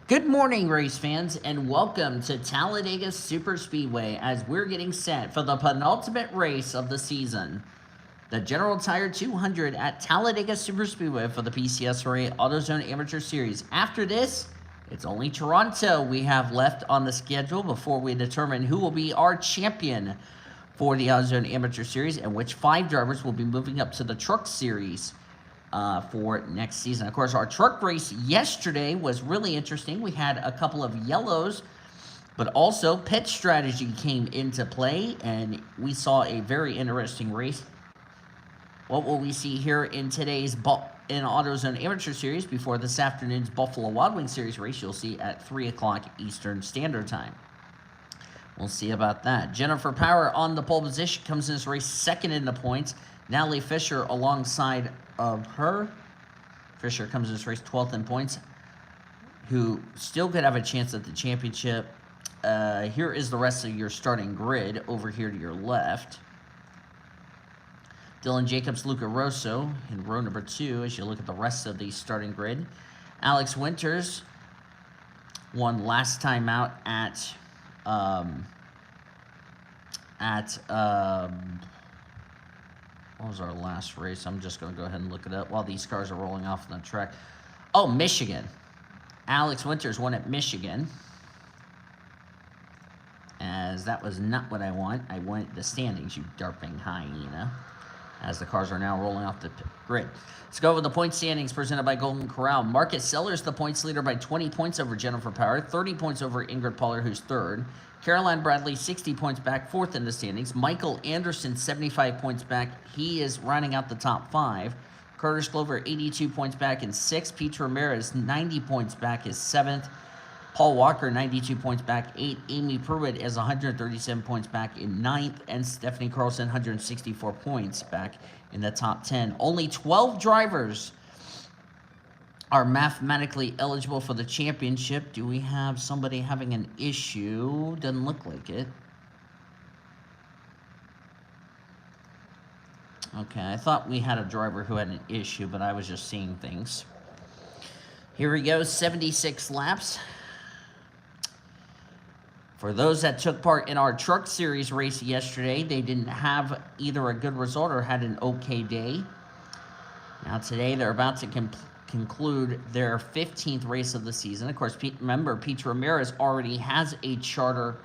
Good morning, race fans, and welcome to Talladega Superspeedway as we're getting set for the penultimate race of the season. The General Tire 200 at Talladega Superspeedway for the PCSRA AutoZone Amateur Series. After this, it's only Toronto we have left on the schedule before we determine who will be our champion for the AutoZone Amateur Series and which 5 drivers will be moving up to the Truck Series for next season. Of course, our truck race yesterday was really interesting. We had a couple of yellows, but also pit strategy came into play, and we saw a very interesting race. What will we see here in today's AutoZone Amateur Series before this afternoon's Buffalo Wild Wings Series race? You'll see at 3 o'clock Eastern Standard Time. We'll see about that. Jennifer Power on the pole position comes in this race second in the points. Natalie Fisher alongside of her. Fisher comes in this race 12th in points, who still could have a chance at the championship. Here is the rest of your starting grid over here to your left. Dylan Jacobs, Luca Rosso in row number 2 as you look at the rest of the starting grid. Alex Winters won last time out at what was our last race? I'm just going to go ahead and look it up while these cars are rolling off the track. Oh, Michigan. Alex Winters won at Michigan. As that was not what I want. I want the standings, you darping hyena. As the cars are now rolling off the grid. Let's go with the point standings presented by Golden Corral. Marcus Sellers, the points leader by 20 points over Jennifer Power, 30 points over Ingrid Pollard, who's third. Caroline Bradley, 60 points back, fourth in the standings. Michael Anderson, 75 points back. He is rounding out the top 5. Curtis Glover, 82 points back in 6th. Pete Ramirez, 90 points back, is 7th. Paul Walker, 92 points back, 8th. Amy Pruitt is 137 points back in 9th. And Stephanie Carlson, 164 points back in the top 10. Only 12 drivers are mathematically eligible for the championship. Do we have somebody having an issue? Doesn't look like it. Okay, I thought we had a driver who had an issue, but I was just seeing things. Here we go, 76 laps. For those that took part in our Truck Series race yesterday, they didn't have either a good result or had an okay day. Now today they're about to conclude their 15th race of the season. Of course, remember, Pete Ramirez already has a charter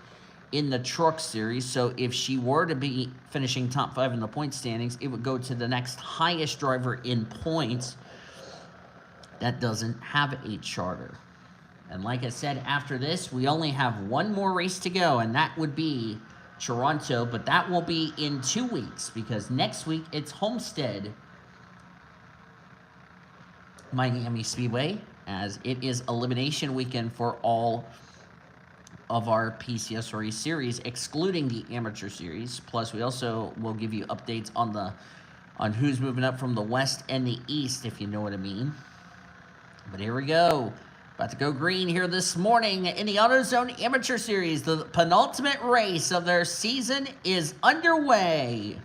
in the Truck Series, so if she were to be finishing top 5 in the point standings, it would go to the next highest driver in points that doesn't have a charter. And like I said, after this, we only have one more race to go, and that would be Toronto, but that will be in 2 weeks because next week it's Homestead Miami Speedway, as it is elimination weekend for all of our PCSRA series, excluding the amateur series. Plus, we also will give you updates on who's moving up from the west and the east, if you know what I mean. But here we go. About to go green here this morning in the AutoZone Amateur Series. The penultimate race of their season is underway.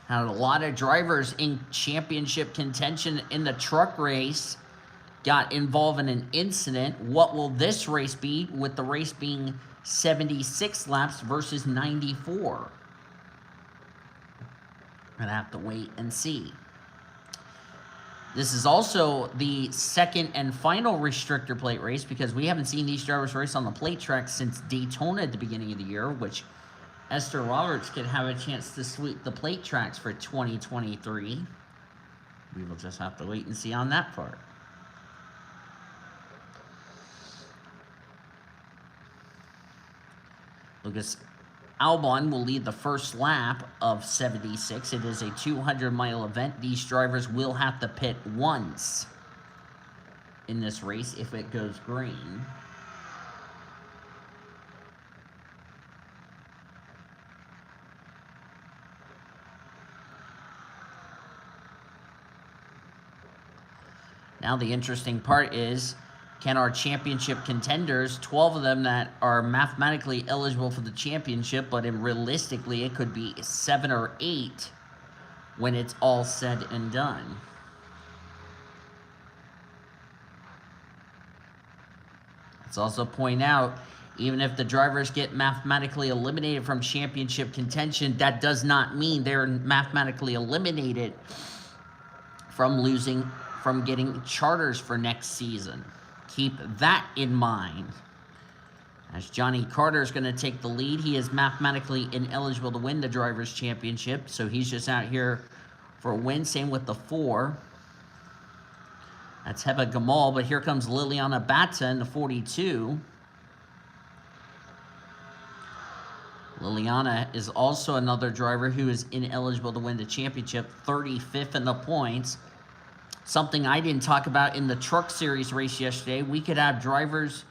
Had a lot of drivers in championship contention in the truck race got involved in an incident. What will this race be, with the race being 76 laps versus 94? We're going to have to wait and see. This is also the second and final restrictor plate race because we haven't seen these drivers race on the plate track since Daytona at the beginning of the year, which Esther Roberts could have a chance to sweep the plate tracks for 2023. We will just have to wait and see on that part. Lucas Albon will lead the first lap of 76. It is a 200-mile event. These drivers will have to pit once in this race if it goes green. Now the interesting part is can our championship contenders, 12 of them that are mathematically eligible for the championship, but realistically it could be 7 or 8 when it's all said and done. Let's also point out, even if the drivers get mathematically eliminated from championship contention, that does not mean they're mathematically eliminated from getting charters for next season. Keep that in mind. As Johnny Carter is going to take the lead, he is mathematically ineligible to win the Drivers' Championship, so he's just out here for a win. Same with the 4. That's Heba Gamal, but here comes Liliana Bata in the 42. Liliana is also another driver who is ineligible to win the championship, 35th in the points. Something I didn't talk about in the Truck Series race yesterday. We could have drivers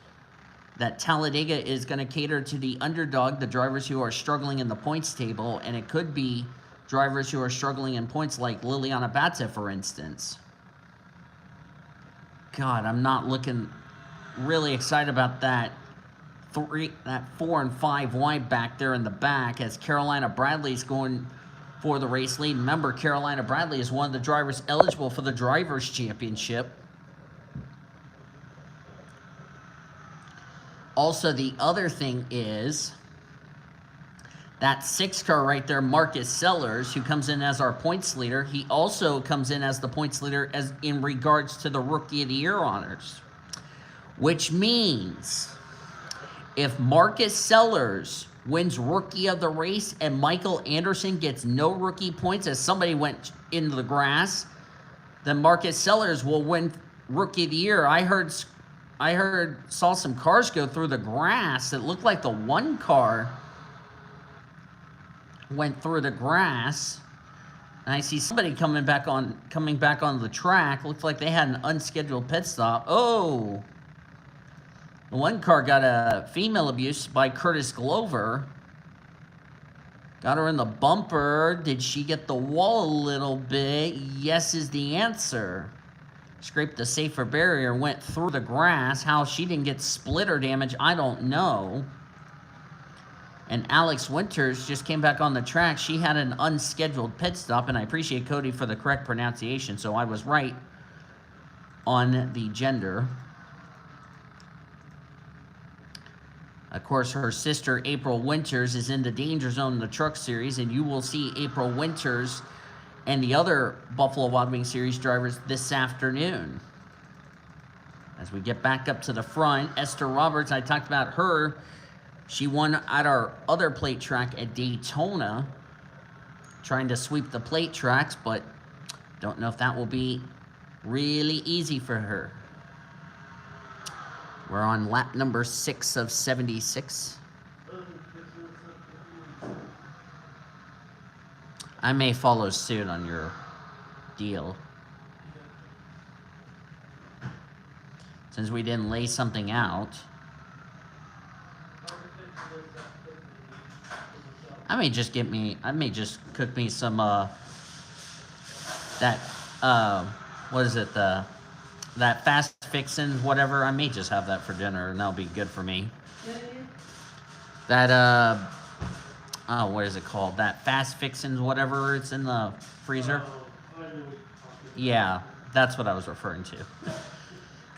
that Talladega is going to cater to the underdog, the drivers who are struggling in the points table, and it could be drivers who are struggling in points like Liliana Bata, for instance. God, I'm not looking really excited about that 4 and 5 wide back there in the back as Carolina Bradley's going for the race lead. Remember, Carolina Bradley is one of the drivers eligible for the Drivers' Championship. Also, the other thing is that 6 car right there, Marcus Sellers, who comes in as our points leader, he also comes in as the points leader as in regards to the Rookie of the Year honors. Which means if Marcus Sellers wins Rookie of the Race and Michael Anderson gets no rookie points as somebody went into the grass, then Marcus Sellers will win Rookie of the Year. I saw some cars go through the grass. It looked like the 1 car went through the grass. And I see somebody coming back on the track. Looks like they had an unscheduled pit stop. Oh! The 1 car got a female abuse by Curtis Glover. Got her in the bumper. Did she get the wall a little bit? Yes is the answer. Scraped the safer barrier, went through the grass. How she didn't get splitter damage, I don't know. And Alex Winters just came back on the track. She had an unscheduled pit stop, and I appreciate Cody for the correct pronunciation, so I was right on the gender. Of course, her sister, April Winters, is in the danger zone in the Truck Series, and you will see April Winters and the other Buffalo Wild Wings Series drivers this afternoon. As we get back up to the front, Esther Roberts, I talked about her. She won at our other plate track at Daytona, trying to sweep the plate tracks, but don't know if that will be really easy for her. We're on lap number 6 of 76. I may follow suit on your deal. Since we didn't lay something out. I may just cook me some, what is it, that fast fixin', whatever. I may just have that for dinner, and that'll be good for me. That, what is it called? That fast fixin', whatever, it's in the freezer. Yeah, that's what I was referring to.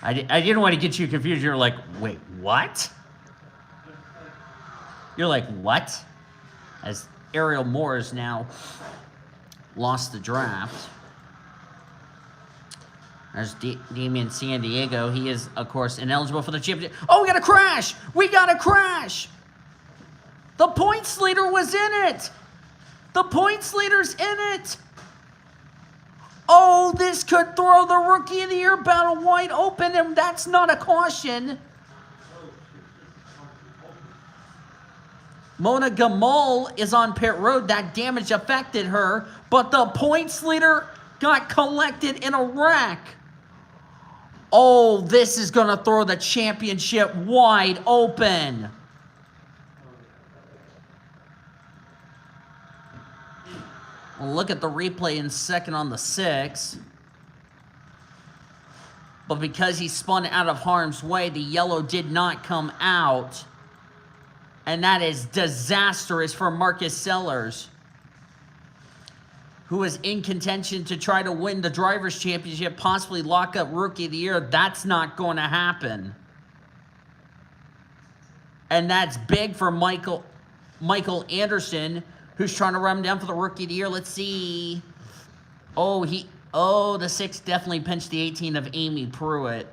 I didn't want to get you confused. You're like, wait, what? You're like, what? As Ariel Moore has now lost the draft. There's Damian San Diego. He is, of course, ineligible for the championship. Oh, we got a crash! We got a crash! The points leader was in it! The points leader's in it! Oh, this could throw the Rookie of the Year battle wide open, and that's not a caution. Mona Gamal is on pit road. That damage affected her, but the points leader got collected in a wreck. Oh, this is going to throw the championship wide open. We'll look at the replay in second on the 6. but because he spun out of harm's way, the yellow did not come out. And that is disastrous for Marcus Sellers, who is in contention to try to win the Drivers' Championship, possibly lock up Rookie of the Year. That's not going to happen. And that's big for Michael Anderson, who's trying to run him down for the Rookie of the Year. Let's see. The 6 definitely pinched the 18 of Amy Pruitt.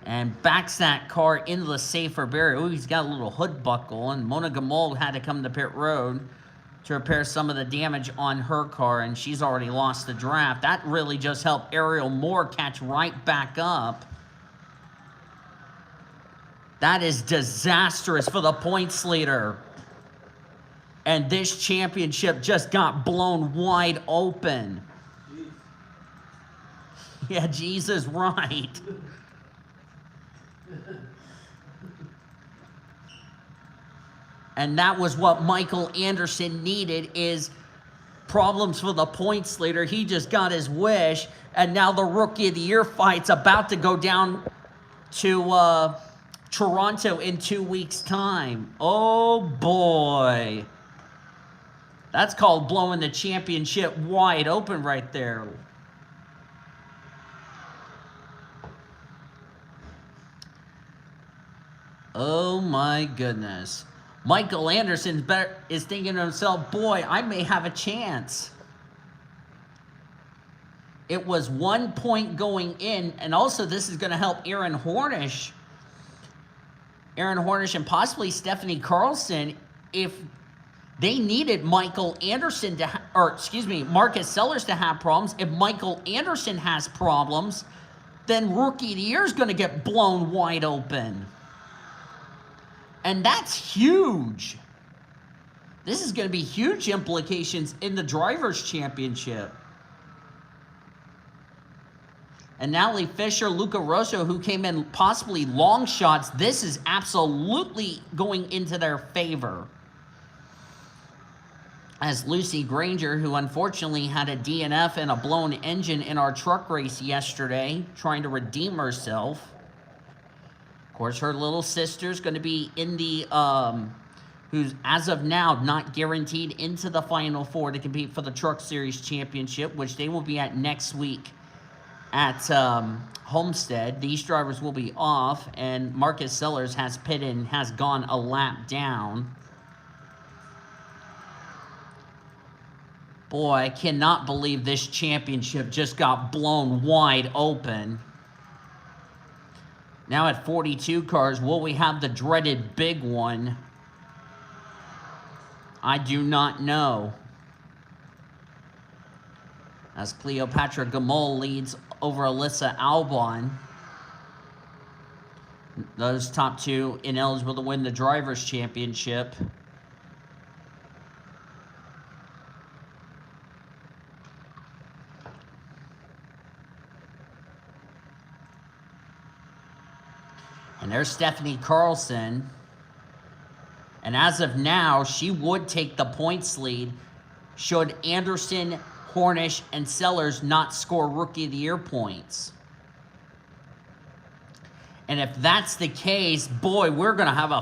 And backs that car into the safer barrier. Oh, he's got a little hood buckle. And Mona Gamold had to come to pit road to repair some of the damage on her car. And she's already lost the draft. That really just helped Ariel Moore catch right back up. That is disastrous for the points leader. And this championship just got blown wide open. Jeez. Yeah, Jesus, right. And that was what Michael Anderson needed, is problems for the points leader. He just got his wish, and now the Rookie of the Year fight's about to go down to Toronto in 2 weeks' time. Oh, boy. That's called blowing the championship wide open right there. Oh, my goodness. Michael Anderson is thinking to himself, boy, I may have a chance. It was 1 point going in, and also this is going to help Aaron Hornish and possibly Stephanie Carlson if they needed Michael Anderson Marcus Sellers to have problems. If Michael Anderson has problems, then Rookie of the Year is going to get blown wide open. And that's huge. This is going to be huge implications in the Drivers' Championship. And Natalie Fisher, Luca Rosso, who came in possibly long shots, this is absolutely going into their favor. As Lucy Granger, who unfortunately had a DNF and a blown engine in our truck race yesterday, trying to redeem herself. Of course, her little sister's going to be in the, who's as of now not guaranteed into the Final Four to compete for the Truck Series Championship, which they will be at next week at Homestead. These drivers will be off, and Marcus Sellers has pitted and has gone a lap down. Boy, I cannot believe this championship just got blown wide open. Now at 42 cars, will we have the dreaded big one? I do not know. As Cleopatra Gamol leads over Alyssa Albon. Those top two ineligible to win the Drivers' Championship. And there's Stephanie Carlson. And as of now, she would take the points lead should Anderson, Hornish, and Sellers not score Rookie of the Year points. And if that's the case, boy, we're gonna have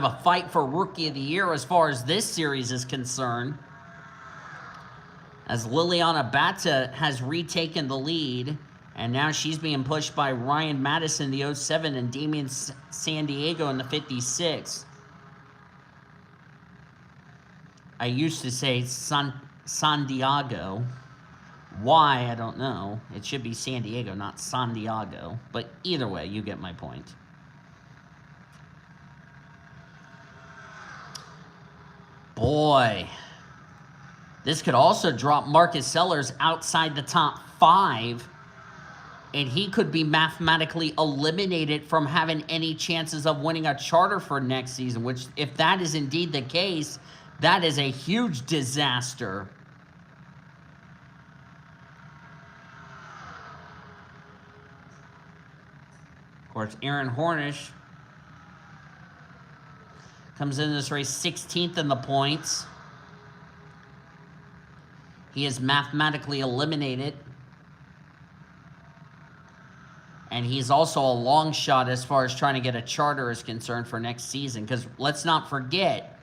a fight for Rookie of the Year as far as this series is concerned. As Liliana Bata has retaken the lead. And now she's being pushed by Ryan Madison, the 07, and Damian Sandiego in the 56. I used to say San Diego. Why, I don't know. It should be San Diego, not San Diego. But either way, you get my point. Boy. This could also drop Marcus Sellers outside the top 5. And he could be mathematically eliminated from having any chances of winning a charter for next season, which, if that is indeed the case, that is a huge disaster. Of course, Aaron Hornish comes into this race 16th in the points. He is mathematically eliminated. And he's also a long shot as far as trying to get a charter is concerned for next season. Because let's not forget,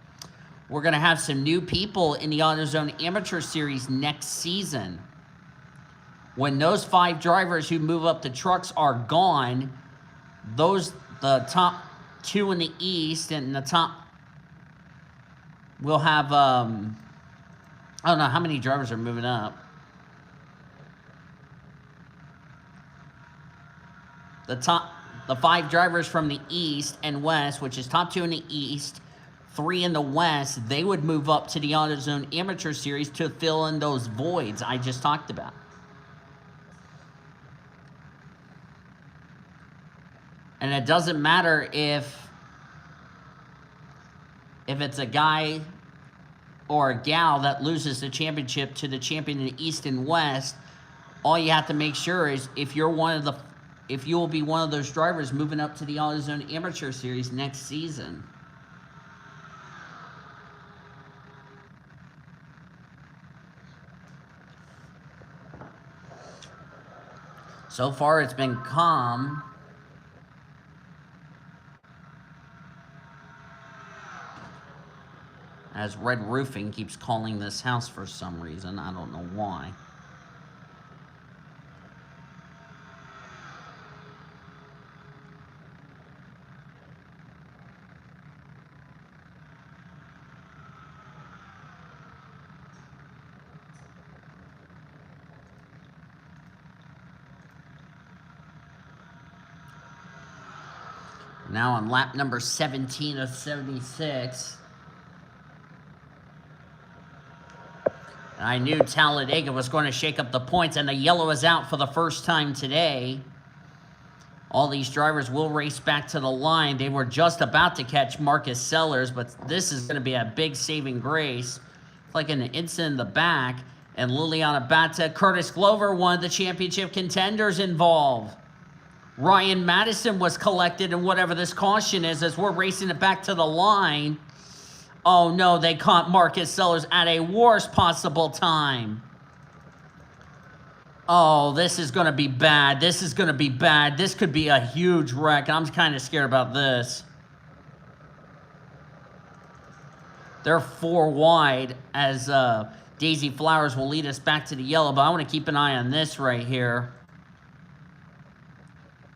we're going to have some new people in the AutoZone Amateur Series next season. When those 5 drivers who move up the trucks are gone, the top 2 in the East and the top, we'll have, I don't know how many drivers are moving up. The 5 drivers from the East and West, which is top 2 in the East, 3 in the West, they would move up to the AutoZone Amateur Series to fill in those voids I just talked about. And it doesn't matter if it's a guy or a gal that loses the championship to the champion in the East and West. All you have to make sure is if you will be one of those drivers moving up to the AutoZone Amateur Series next season. So far, it's been calm. As Red Roofing keeps calling this house for some reason. I don't know why. Now on lap number 17 of 76. I knew Talladega was going to shake up the points, and the yellow is out for the first time today. All these drivers will race back to the line. They were just about to catch Marcus Sellers, but this is going to be a big saving grace. Like an instant in the back, and Liliana Bata, Curtis Glover, one of the championship contenders involved. Ryan Madison was collected in whatever this caution is as we're racing it back to the line. Oh no, they caught Marcus Sellers at a worst possible time. Oh, this is going to be bad. This is going to be bad. This could be a huge wreck. I'm kind of scared about this. They're 4 wide as Daisy Flowers will lead us back to the yellow, but I want to keep an eye on this right here.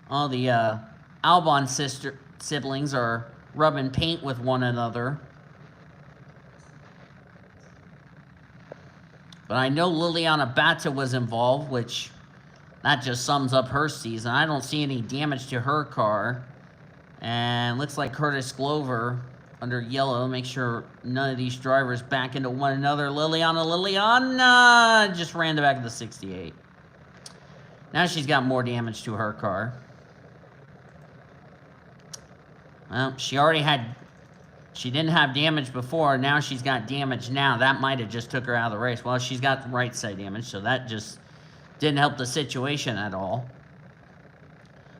All the Albon siblings are rubbing paint with one another. But I know Liliana Bata was involved, which that just sums up her season. I don't see any damage to her car. And looks like Curtis Glover under yellow. Make sure none of these drivers back into one another. Liliana just ran the back of the 68. Now she's got more damage to her car. Well, she didn't have damage before. Now she's got damage now. That might have just took her out of the race. Well, she's got the right side damage, so that just didn't help the situation at all.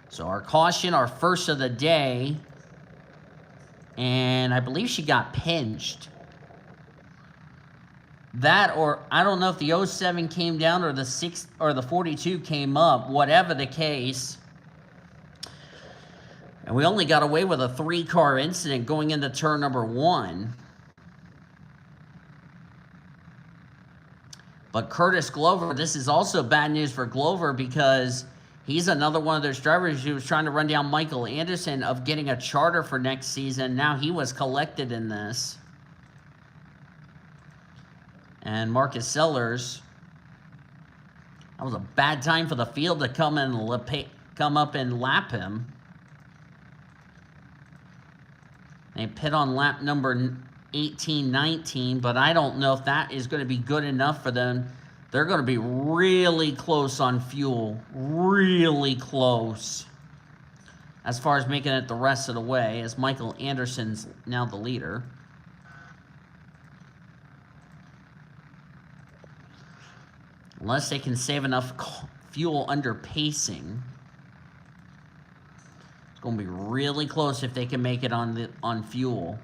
So our caution, our first of the day, and I believe she got pinched. That, or I don't know if the 07 came down or the 42 came up. Whatever the case. And we only got away with a 3-car incident going into turn number 1. But Curtis Glover, this is also bad news for Glover because he's another one of those drivers who was trying to run down Michael Anderson of getting a charter for next season. Now he was collected in this. And Marcus Sellers, that was a bad time for the field to come up and lap him. They pit on lap number 18, 19, but I don't know if that is going to be good enough for them. They're going to be really close on fuel. Really close. As far as making it the rest of the way, as Michael Anderson's now the leader. Unless they can save enough fuel under pacing. Going to be really close if they can make it on fuel.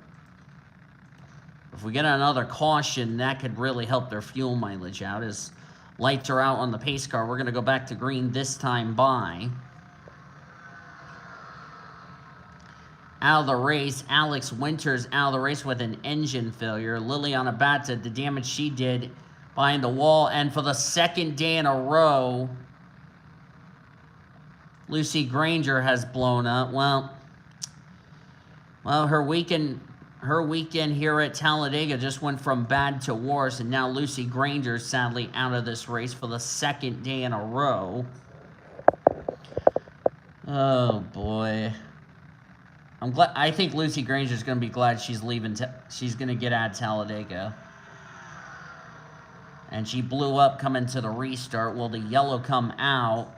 If we get another caution, that could really help their fuel mileage out. As lights are out on the pace car, we're going to go back to green this time by. out of the race. Alex Winters out of the race with an engine failure. Liliana Bata, the damage she did behind the wall. And for the second day in a row, Lucy Granger has blown up. Well, her weekend here at Talladega just went from bad to worse, and now Lucy Granger sadly out of this race for the second day in a row. Oh boy. I think Lucy Granger's going to be glad she's leaving. She's going to get out of Talladega. And she blew up coming to the restart. Will the yellow come out?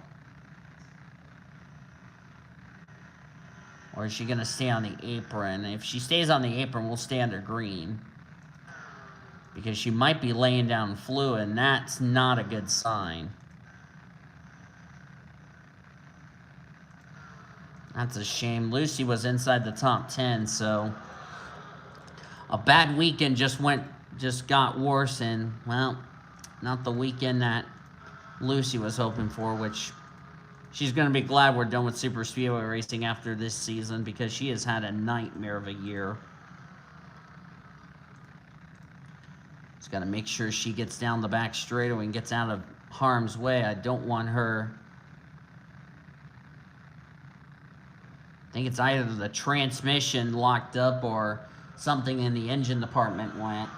Or is she going to stay on the apron? If she stays on the apron, we'll stay under green. Because she might be laying down fluid, and that's not a good sign. That's a shame. Lucy was inside the top 10, so a bad weekend just got worse, and, well, not the weekend that Lucy was hoping for, which she's going to be glad we're done with Super Speedway racing after this season, because she has had a nightmare of a year. Just got to make sure she gets down the back straightaway and gets out of harm's way. I don't want her... I think it's either the transmission locked up or something in the engine department went.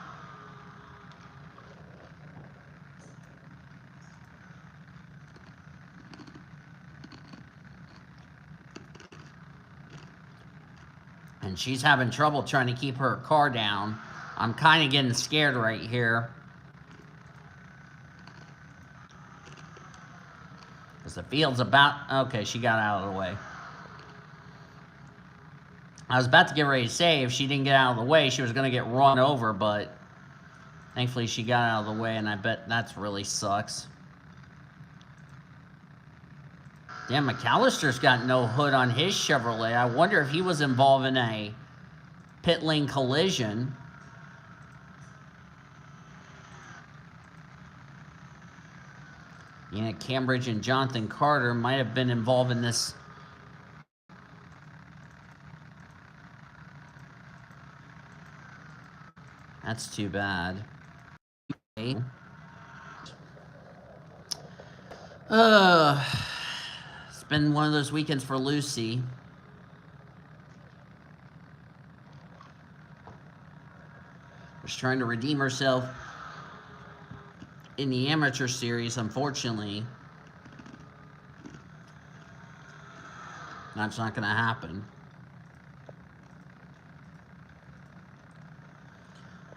And she's having trouble trying to keep her car down. I'm kind of getting scared right here. Because the field's about... Okay, she got out of the way. I was about to get ready to say if she didn't get out of the way, she was going to get run over, but thankfully she got out of the way, and I bet that really sucks. Damn, McAllister's got no hood on his Chevrolet. I wonder if he was involved in a pit lane collision. Yeah, Cambridge and Jonathan Carter might have been involved in this. That's too bad. It's been one of those weekends for Lucy. Was trying to redeem herself in the amateur series, unfortunately. That's not going to happen.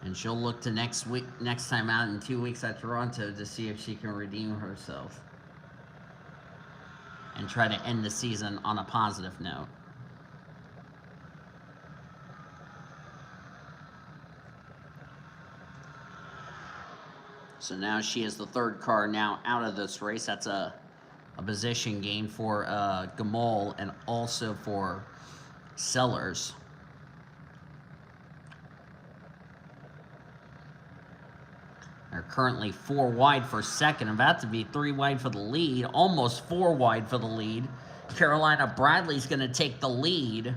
And she'll look to next time out in 2 weeks at Toronto to see if she can redeem herself. And try to end the season on a positive note. So now she is the third car now out of this race. That's a position gain for Gamol and also for Sellers. They're currently 4 wide for second, about to be 3 wide for the lead, almost 4 wide for the lead. Carolina Bradley's going to take the lead.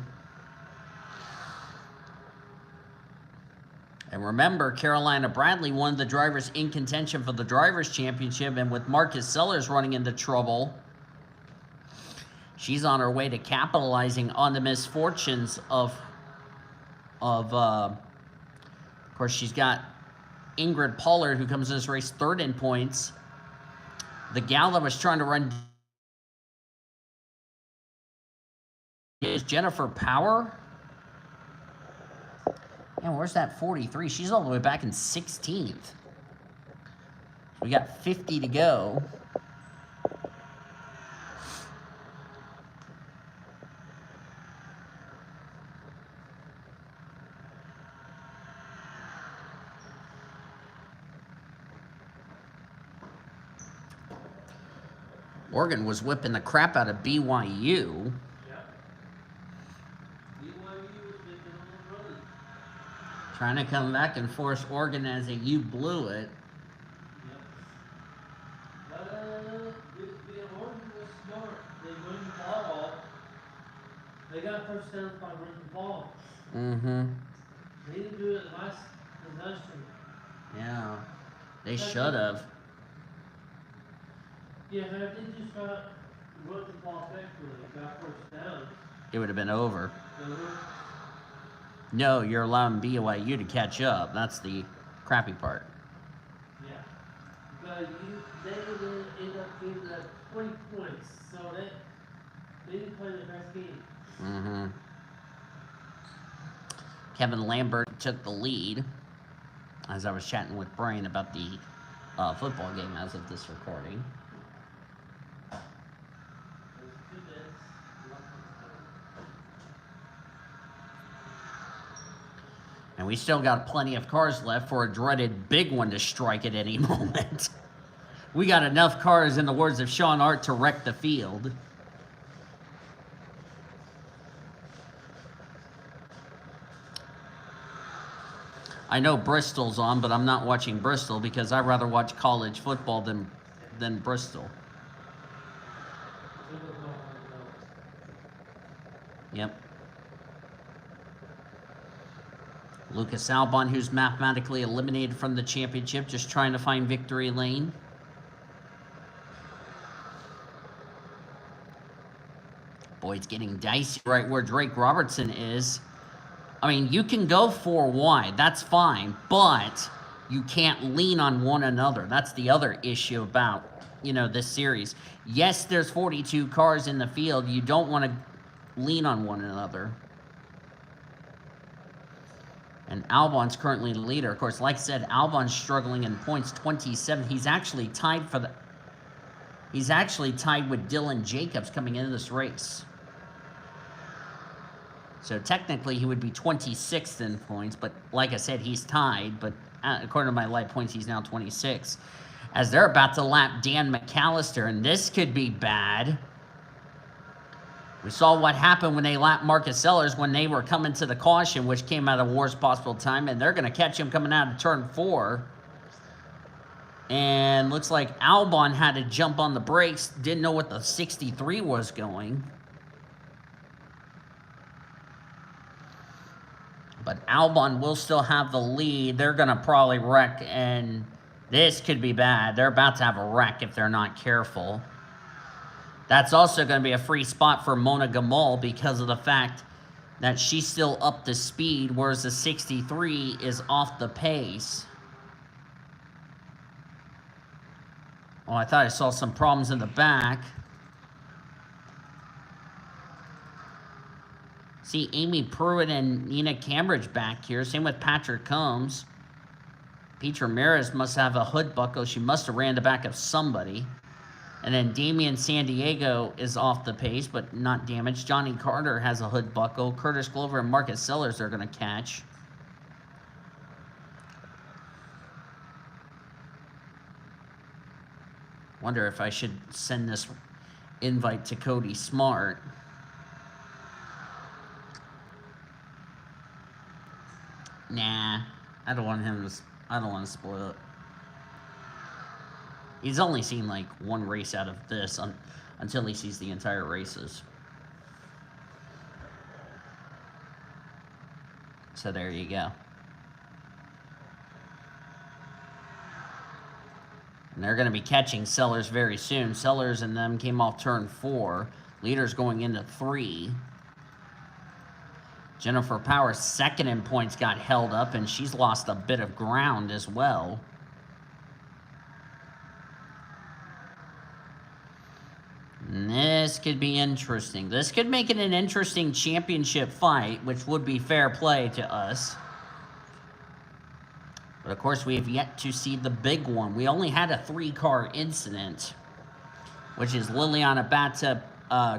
And remember, Carolina Bradley, one of the drivers in contention for the Drivers' Championship, and with Marcus Sellers running into trouble, she's on her way to capitalizing on the misfortunes of course, she's got Ingrid Pollard, who comes in this race third in points. The gal that was trying to run is Jennifer Power. And where's that 43? She's all the way back in 16th. We got 50 to go. Oregon was whipping the crap out of BYU. Trying to come back and force Oregon as a you blew it. Oregon was smart. They wouldn't fall. They got first down by running the ball. Mm-hmm. They didn't do it last year. Yeah. They should have. Yeah, if they just got run the ball effectively, got first down. It would have been over. Uh-huh. No, you're allowing BYU to catch up. That's the crappy part. Yeah. But they didn't end up giving up 20 points, so they didn't play the best game. Mm-hmm. Kevin Lambert took the lead as I was chatting with Brian about the football game as of this recording. And we still got plenty of cars left for a dreaded big one to strike at any moment. We got enough cars, in the words of Sean Hart, to wreck the field. I know Bristol's on, but I'm not watching Bristol because I'd rather watch college football than Bristol. Yep. Lucas Albon, who's mathematically eliminated from the championship, just trying to find victory lane. Boy, it's getting dicey right where Drake Robertson is. I mean, you can go 4 wide, that's fine, but you can't lean on one another. That's the other issue about, this series. Yes, there's 42 cars in the field. You don't want to lean on one another. And Albon's currently the leader. Of course, like I said, Albon's struggling in points, 27. He's actually tied with Dylan Jacobs coming into this race. So technically he would be 26th in points, but like I said, he's tied. But according to my live points, he's now 26. As they're about to lap Dan McAllister, and this could be bad. We saw what happened when they lapped Marcus Sellers when they were coming to the caution, which came out of the worst possible time, and they're going to catch him coming out of turn 4. And looks like Albon had to jump on the brakes, didn't know what the 63 was going. But Albon will still have the lead. They're going to probably wreck, and this could be bad. They're about to have a wreck if they're not careful. That's also going to be a free spot for Mona Gamal because of the fact that she's still up to speed, whereas the 63 is off the pace. Oh, I thought I saw some problems in the back. See Amy Pruitt and Nina Cambridge back here. Same with Patrick Combs. Pete Ramirez must have a hood buckle. She must have ran the back of somebody. And then Damian Sandiego is off the pace, but not damaged. Johnny Carter has a hood buckle. Curtis Glover and Marcus Sellers are going to catch. Wonder if I should send this invite to Cody Smart. Nah, I don't want to spoil it. He's only seen like one race out of this until he sees the entire races. So there you go. And they're going to be catching Sellers very soon. Sellers and them came off turn 4. Leaders going into 3. Jennifer Powers, second in points, got held up, and she's lost a bit of ground as well. And this could be interesting. This could make it an interesting championship fight, which would be fair play to us. But of course, we have yet to see the big one. We only had a 3-car incident, which is Liliana Bata,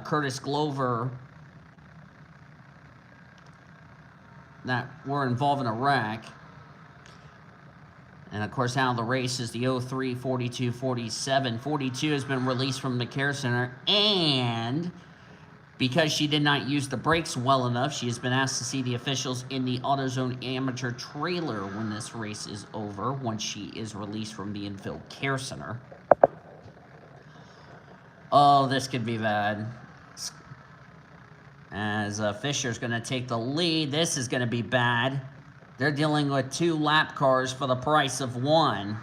Curtis Glover, that were involved in a wreck. And of course, out of the race is the 03, 42, 47. 42 has been released from the care center, and because she did not use the brakes well enough, she has been asked to see the officials in the AutoZone amateur trailer when this race is over, once she is released from the infield care center. Oh, this could be bad. As Fisher's going to take the lead. This is going to be bad. They're dealing with 2 lap cars for the price of 1.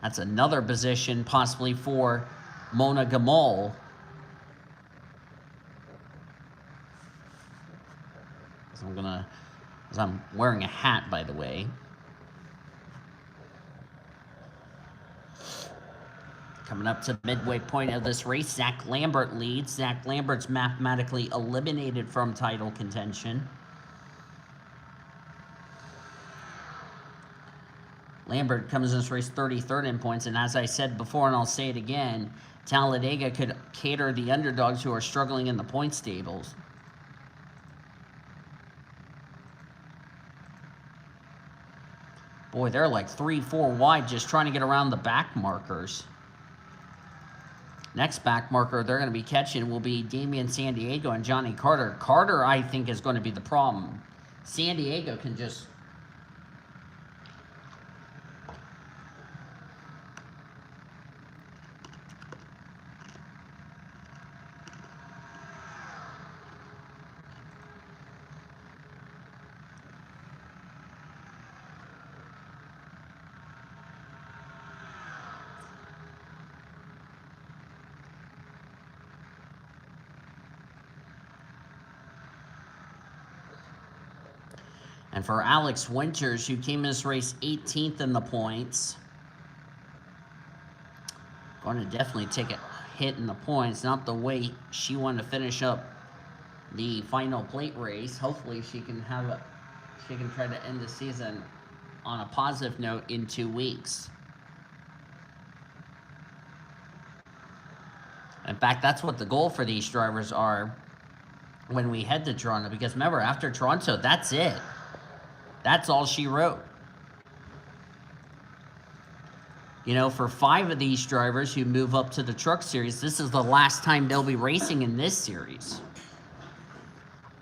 That's another position possibly for Mona Gamal. So I'm wearing a hat, by the way. Coming up to the midway point of this race, Zach Lambert leads. Zach Lambert's mathematically eliminated from title contention. Lambert comes in this race 33rd in points, and as I said before, and I'll say it again, Talladega could cater the underdogs who are struggling in the point stables. Boy, they're like 3-4 wide just trying to get around the back markers. Next back marker they're going to be catching will be Damian Sandiego and Johnny Carter. Carter, I think, is going to be the problem. Sandiego can just... And for Alex Winters, who came in this race 18th in the points, going to definitely take a hit in the points. Not the way she wanted to finish up the final plate race. Hopefully she can try to end the season on a positive note in 2 weeks. In fact, that's what the goal for these drivers are when we head to Toronto. Because remember, after Toronto, that's it. That's all she wrote. You know, for 5 of these drivers who move up to the Truck Series, this is the last time they'll be racing in this series.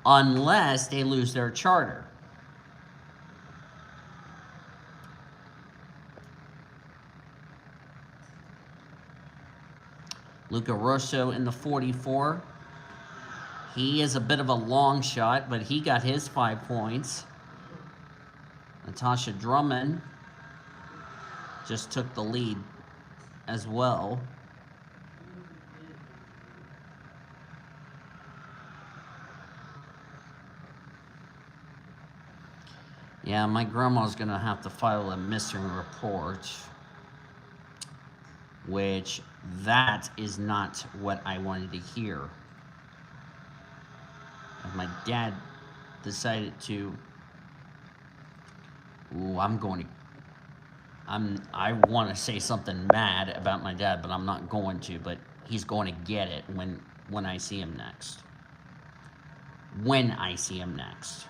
Unless they lose their charter. Luca Rosso in the 44. He is a bit of a long shot, but he got his 5 points. Natasha Drummond just took the lead as well. Yeah, my grandma's gonna have to file a missing report, which that is not what I wanted to hear. And my dad decided to... Ooh, I want to say something mad about my dad, but I'm not going to. But he's going to get it when I see him next. When I see him next.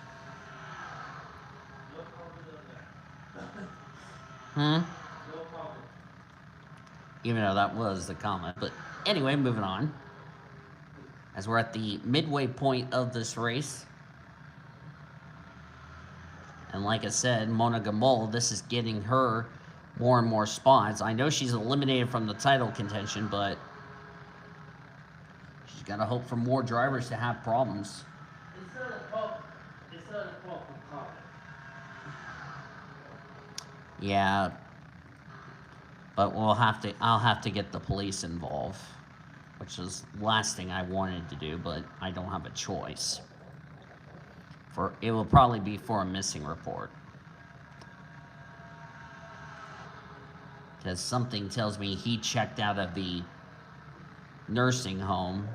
Even though that was the comment. But anyway, moving on. As we're at the midway point of this race. And like I said, Mona Gamal, this is getting her more and more spots. I know she's eliminated from the title contention, but she's got to hope for more drivers to have problems. It's not a fault for Colin. Yeah, but I'll have to get the police involved, which is the last thing I wanted to do, but I don't have a choice. It will probably be for a missing report. Because something tells me he checked out of the nursing home,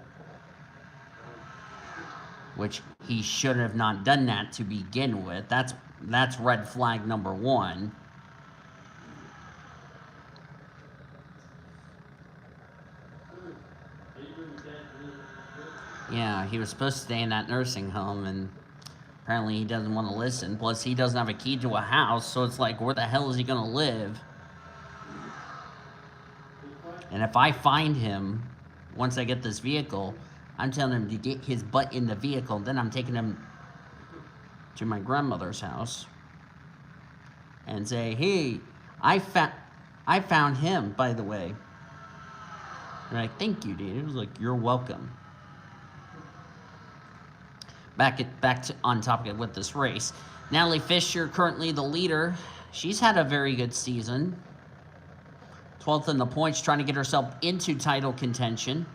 which he should have not done that to begin with. That's red flag number 1. Yeah, he was supposed to stay in that nursing home, and apparently he doesn't want to listen. Plus, he doesn't have a key to a house, so it's like, where the hell is he going to live? And if I find him, once I get this vehicle, I'm telling him to get his butt in the vehicle. Then I'm taking him to my grandmother's house and say, hey, I found him, by the way. They're like, thank you, dude. It was like, you're welcome. Back to on topic with this race. Natalie Fisher, currently the leader. She's had a very good season. 12th in the points, trying to get herself into title contention.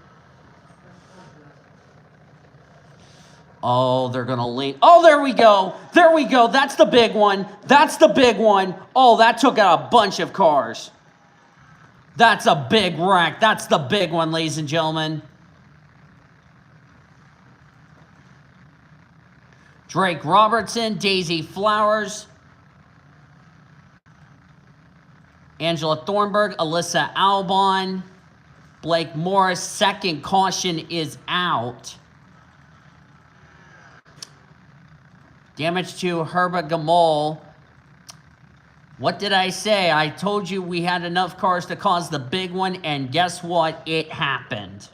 Oh, they're going to lead. Oh, there we go. There we go. That's the big one. That's the big one. Oh, that took out a bunch of cars. That's a big wreck. That's the big one, ladies and gentlemen. Drake Robertson, Daisy Flowers, Angela Thornburg, Alyssa Albon, Blake Morris. Second caution is out. Damage to Herba Gamol. What did I say? I told you we had enough cars to cause the big one, and guess what? It happened.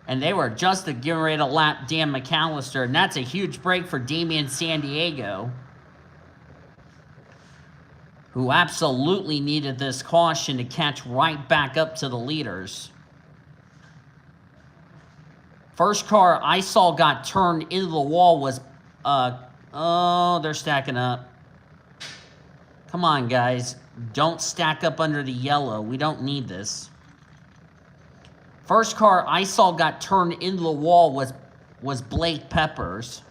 And they were just getting ready to lap Dan McAllister, and that's a huge break for Damian Sandiego, who absolutely needed this caution to catch right back up to the leaders. First car I saw got turned into the wall was, oh, they're stacking up. Come on, guys. Don't stack up under the yellow. We don't need this. First car I saw got turned into the wall was Blake Peppers.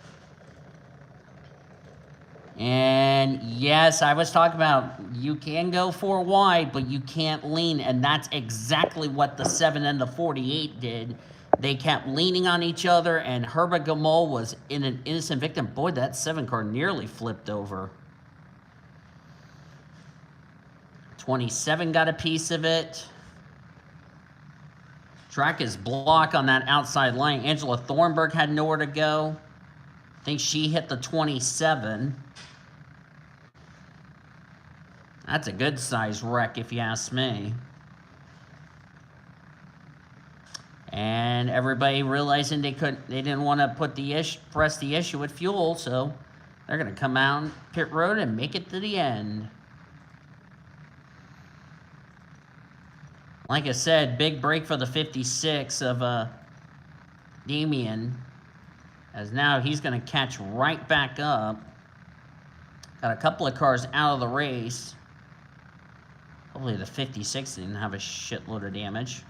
And yes, I was talking about you can go 4 wide, but you can't lean. And that's exactly what the 7 and the 48 did. They kept leaning on each other, and Herba Gamol was in an innocent victim. Boy, that 7 car nearly flipped over. 27 got a piece of it. Track is blocked on that outside line. Angela Thornburg had nowhere to go. I think she hit the 27. That's a good size wreck if you ask me. And everybody realizing they didn't want to press the issue with fuel, so they're gonna come out pit road and make it to the end. Like I said, big break for the 56 of Damian, as now he's gonna catch right back up. Got a couple of cars out of the race. Hopefully the 56 didn't have a shitload of damage.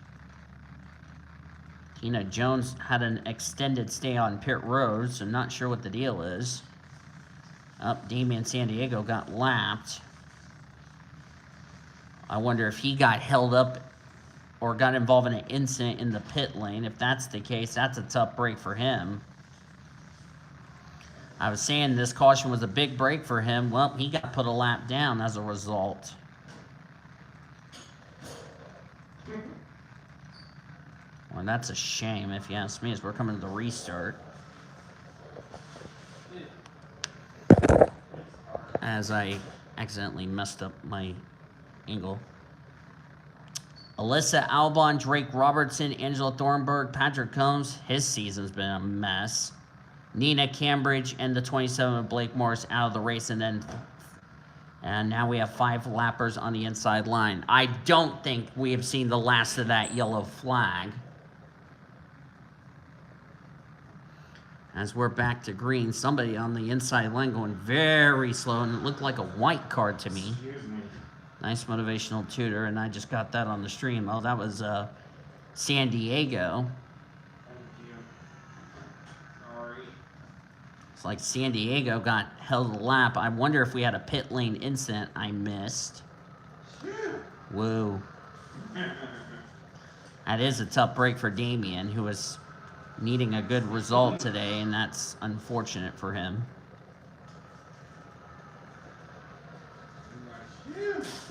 Tina Jones had an extended stay on pit road, so not sure what the deal is. Damian Sandiego got lapped. I wonder if he got held up or got involved in an incident in the pit lane. If that's the case, that's a tough break for him. I was saying this caution was a big break for him. Well, he got put a lap down as a result. Well, that's a shame, if you ask me, as we're coming to the restart. As I accidentally messed up my angle. Alyssa Albon, Drake Robertson, Angela Thornburg, Patrick Combs. His season's been a mess. Nina Cambridge and the 27 of Blake Morris out of the race, and now we have 5 lappers on the inside line. I don't think we have seen the last of that yellow flag. As we're back to green, somebody on the inside line going very slow, and it looked like a white card to me. Excuse me. Nice motivational tutor, and I just got that on the stream. Oh, that was San Diego. Thank you. Sorry. It's like San Diego got held a lap. I wonder if we had a pit lane incident I missed. Whoa. That is a tough break for Damian, who was needing a good result today, and that's unfortunate for him.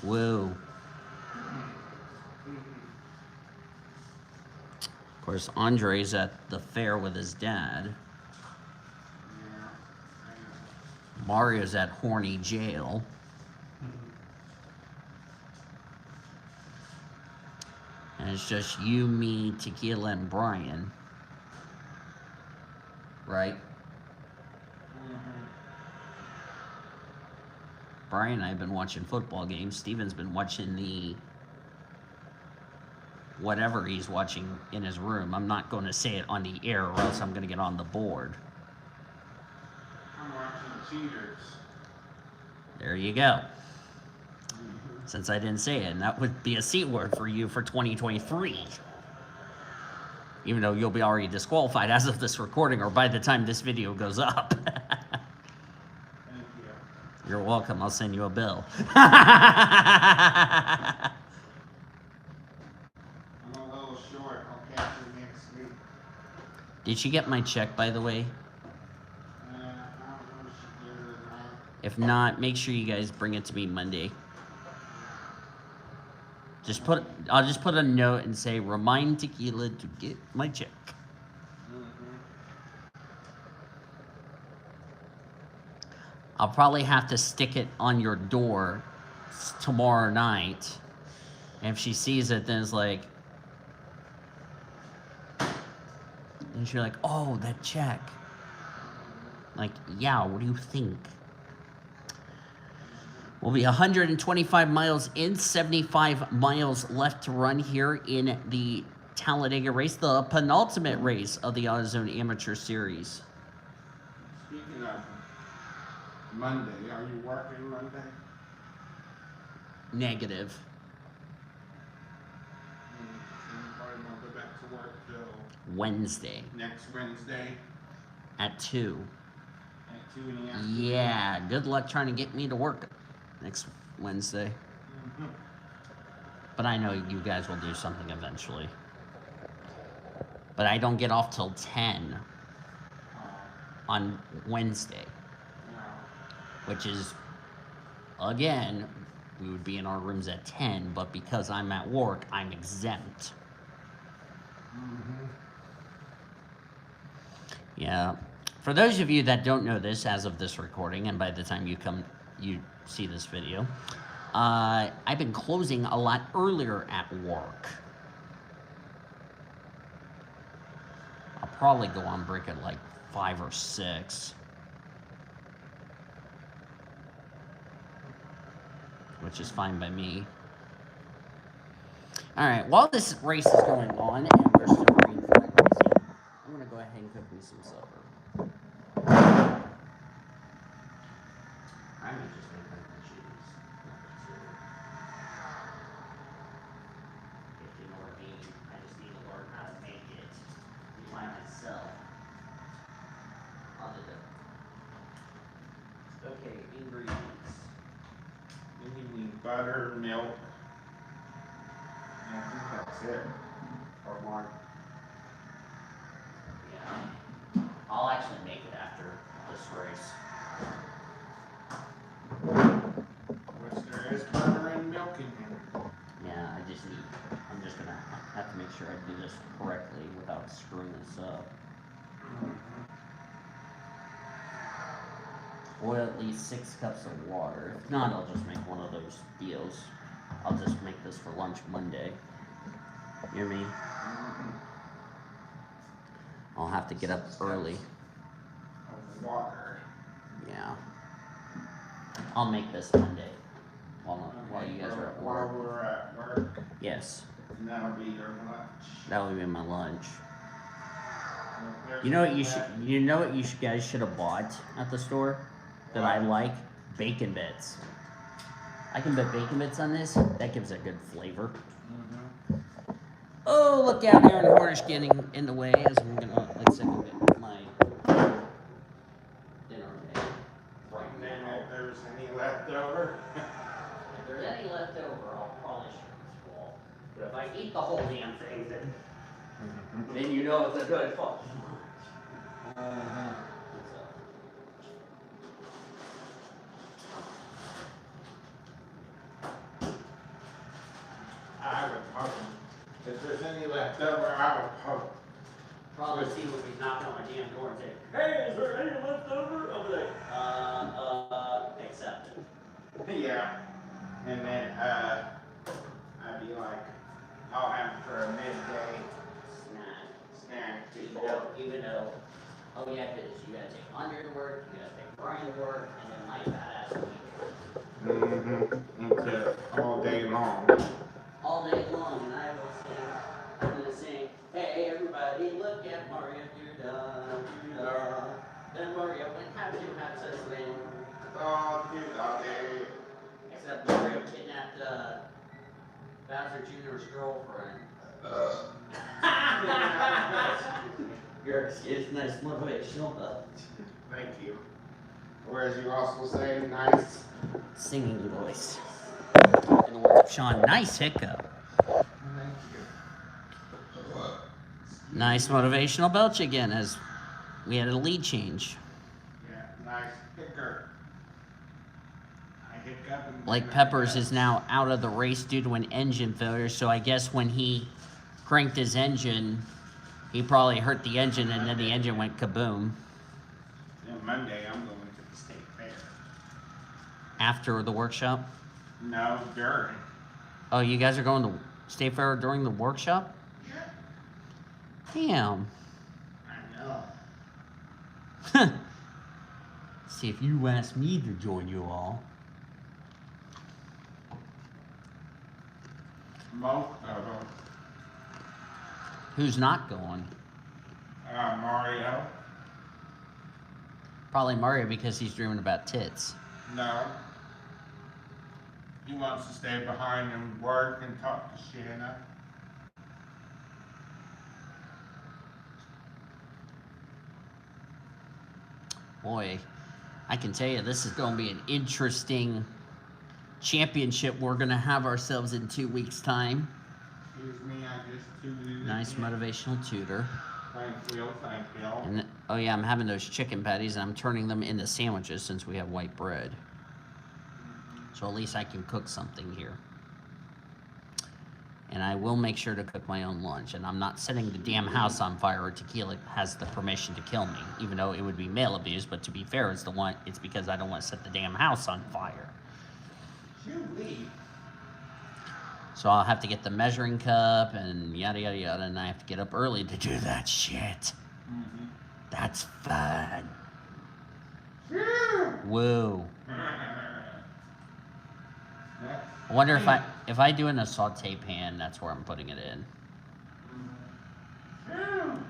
Whoa. Of course, Andre's at the fair with his dad. Mario's at horny jail. And it's just you, me, Tequila, and Brian. Right? Brian and I have been watching football games. Steven's been watching the whatever he's watching in his room. I'm not going to say it on the air, or else I'm going to get on the board. I'm watching Cheaters. There you go. Since I didn't say it, and that would be a C word for you for 2023. Even though you'll be already disqualified as of this recording, or by the time this video goes up. Thank you. You're welcome. I'll send you a bill. I'm a little short. I'll catch you next week. Did she get my check, by the way? I don't know if she did or not. If not, make sure you guys bring it to me Monday. I'll just put a note and say, remind Tequila to get my check. I'll probably have to stick it on your door tomorrow night. And if she sees it, then it's like, and she's like, oh, that check. Like, yeah, what do you think? We'll be 125 miles in, 75 miles left to run here in the Talladega race, the penultimate race of the AutoZone Amateur Series. Speaking of Monday, are you working Monday? Negative. You probably won't go back to work till Wednesday next Wednesday at 2. at 2 in the afternoon. Yeah, good luck trying to get me to work next Wednesday. But I know you guys will do something eventually. But I don't get off till 10 on Wednesday, which is, again, we would be in our rooms at 10, but because I'm at work, I'm exempt. Yeah. For those of you that don't know this as of this recording, and by the time you see this video, I've been closing a lot earlier at work. I'll probably go on break at like 5 or 6. Which is fine by me. Alright, while this race is going on, and we're still waiting for that racing, I'm going to go ahead and cook me some supper. I'm just going to cook the cheese. If you know what I mean, I just need to learn how to make it by myself. I'll do it. Okay, ingredients. Then you need butter, milk. And I think that's it. Or more. Yeah. I'll actually make it after this race. Which there is butter and milk in here. Yeah, I'm just gonna have to make sure I do this correctly without screwing this up. Boil at least 6 cups of water. If not, I'll just make one of those deals. I'll just make this for lunch Monday. You know what I mean? I'll have to get up early. Of water. Yeah. I'll make this Monday. While you guys are at While work. we're at work. Yes. And that'll be your lunch. That will be my lunch. There's You know what you that. guys should have bought at the store that I like? Bacon bits. I can put bacon bits on this. That gives it a good flavor. Oh, look out, Aaron Hornish getting in the way as I'm gonna, like I said, go get my dinner made. Right And then now. if there's any left over. If there's any left over, I'll probably share this wall. But if I eat the whole damn thing, then you know it's a good fucking lunch. I would hope. If there's any left over, I would hope. Probably see when we knock on my damn door and say, hey, is there any left over? I'll be like, accept it. Yeah. And then, I'd be like, I'll have it for a midday snack. Even though, oh yeah, because you gotta take Andre to work, you gotta take Brian to work, and then my badass week. All day long. All day long, and I will say, kids out there. Except Mario kidnapped Bowser Jr.'s girlfriend. Your excuse, nice motivational. Thank you. Or as you also say, nice. Singing voice. In the words of Sean, nice hiccup. Thank you. Nice motivational belch again as we had a lead change. Yeah, nice hicker. I hiccup and Like Peppers is now out of the race due to an engine failure, so I guess when he cranked his engine, he probably hurt the engine and then the engine went kaboom. Then Monday I'm going to the state fair. After the workshop? No, during. Oh, you guys are going to State Fair during the workshop? Yeah. Damn. I know. See, if you asked me to join you all. Most of them. Who's not going? Mario. Probably Mario because he's dreaming about tits. No. He wants to stay behind and work and talk to Shanna. Boy, I can tell you this is going to be an interesting championship we're going to have ourselves in 2 weeks' time. Excuse me, I just tooted. Nice motivational tutor. Thank you, thank you. And oh yeah, I'm having those chicken patties and I'm turning them into sandwiches since we have white bread. So at least I can cook something here. And I will make sure to cook my own lunch. And I'm not setting the damn house on fire or Tequila has the permission to kill me. Even though it would be male abuse, but to be fair, it's because I don't want to set the damn house on fire. You leave. So I'll have to get the measuring cup and yada yada yada, and I have to get up early to do that shit. Mm-hmm. That's fun. Woo. I wonder if I do it in a saute pan, that's where I'm putting it in.